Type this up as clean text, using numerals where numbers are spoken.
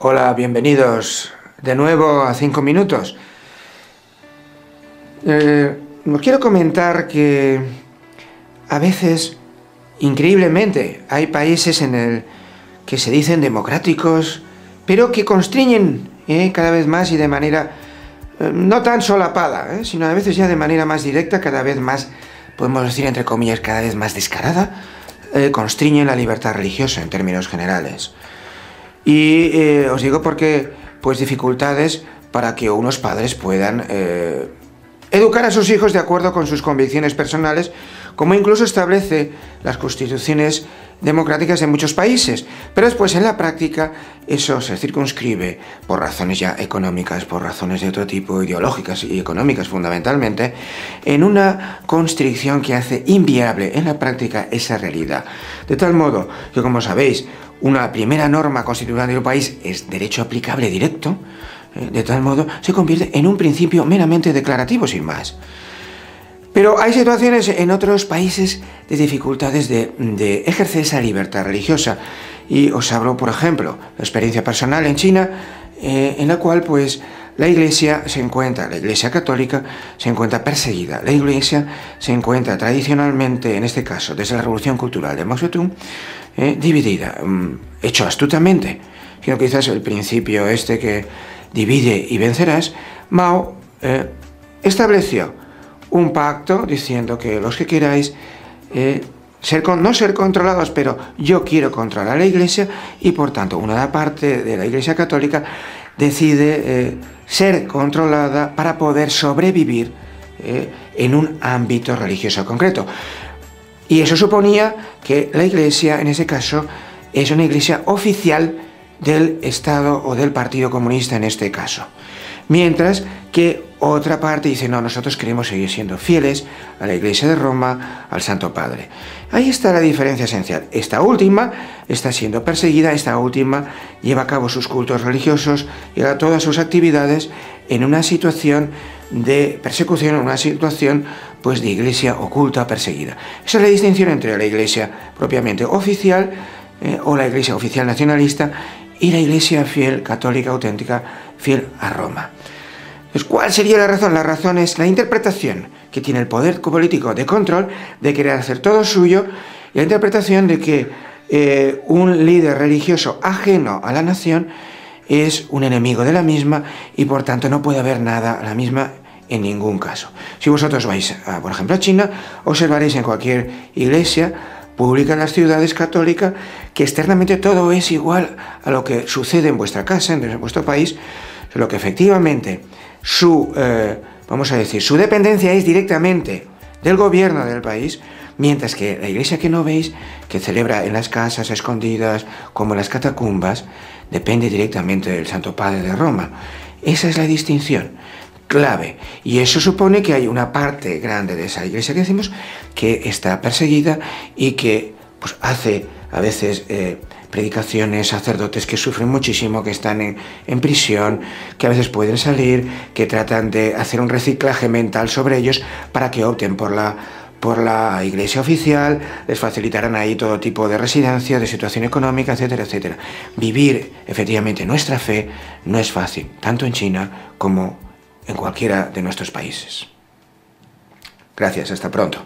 Hola, bienvenidos de nuevo a 5 minutos. Os quiero comentar que a veces, increíblemente, hay países que se dicen democráticos, pero que constriñen cada vez más y de manera no tan solapada, sino a veces ya de manera más directa, cada vez más, podemos decir entre comillas, cada vez más descarada, constriñen la libertad religiosa en términos generales. Y os digo porque, pues, dificultades para que unos padres puedan educar a sus hijos de acuerdo con sus convicciones personales, como incluso establece las constituciones democráticas de muchos países. Pero después, en la práctica, eso se circunscribe por razones ya económicas, por razones de otro tipo, ideológicas y económicas fundamentalmente, en una constricción que hace inviable en la práctica esa realidad. De tal modo que, como sabéis, una primera norma constitucional de un país es derecho aplicable directo, de tal modo se convierte en un principio meramente declarativo, sin más. Pero hay situaciones en otros países de dificultades de ejercer esa libertad religiosa. Y os hablo, por ejemplo, la experiencia personal en China, en la cual, pues, la Iglesia católica se encuentra perseguida. La Iglesia se encuentra tradicionalmente, en este caso, desde la Revolución Cultural de Mao Zedong, dividida, hecho astutamente, sino quizás el principio que divide y vencerás. Mao estableció un pacto diciendo que los que queráis no ser controlados, pero yo quiero controlar a la Iglesia, y por tanto una parte de la Iglesia católica decide ser controlada para poder sobrevivir en un ámbito religioso concreto. Y eso suponía que la Iglesia, en ese caso, es una Iglesia oficial del Estado o del Partido Comunista en este caso. Mientras que otra parte dice, no, nosotros queremos seguir siendo fieles a la Iglesia de Roma, al Santo Padre. Ahí está la diferencia esencial. Esta última está siendo perseguida, esta última lleva a cabo sus cultos religiosos y a todas sus actividades en una situación de persecución, en una situación, pues, de Iglesia oculta, perseguida. Esa es la distinción entre la Iglesia propiamente oficial o la Iglesia oficial nacionalista y la Iglesia fiel, católica, auténtica, fiel a Roma. Pues, ¿cuál sería la razón? La razón es la interpretación que tiene el poder político de control de querer hacer todo suyo, y la interpretación de que un líder religioso ajeno a la nación es un enemigo de la misma y por tanto no puede haber nada a la misma en ningún caso. Si vosotros vais, por ejemplo, a China, observaréis en cualquier iglesia pública en las ciudades católicas que externamente todo es igual a lo que sucede en vuestra casa, en vuestro país, lo que efectivamente vamos a decir, su dependencia es directamente del gobierno del país, mientras que la iglesia que no veis, que celebra en las casas escondidas, como en las catacumbas, depende directamente del Santo Padre de Roma. Esa es la distinción clave, y eso supone que hay una parte grande de esa iglesia que decimos que está perseguida y que, pues, hace a veces predicaciones, sacerdotes que sufren muchísimo, que están en prisión, que a veces pueden salir, que tratan de hacer un reciclaje mental sobre ellos para que opten por la iglesia oficial, les facilitarán ahí todo tipo de residencia, de situación económica, etcétera, etcétera. Vivir efectivamente nuestra fe no es fácil, tanto en China como en cualquiera de nuestros países. Gracias, hasta pronto.